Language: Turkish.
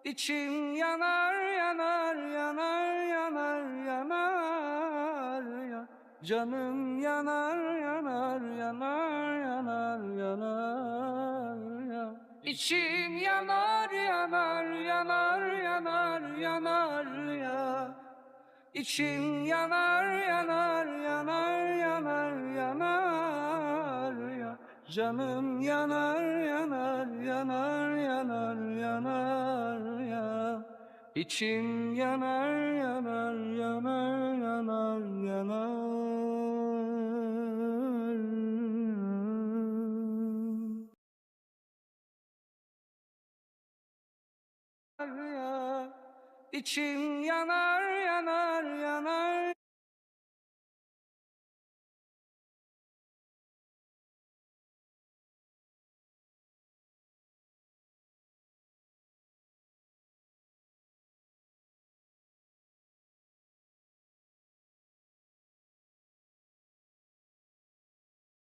İçim yanar yanar yanar yanar yanar ya. Canım yanar yanar yanar yanar yanar ya. İçim yanar yanar yanar yanar yanar ya. İçim yanar yanar yanar yanar yanar ya. Canım yanar yanar yanar yanar yanar ya. İçim yanar yanar yanar yanar yanar ya. İçim yanar yanar yanar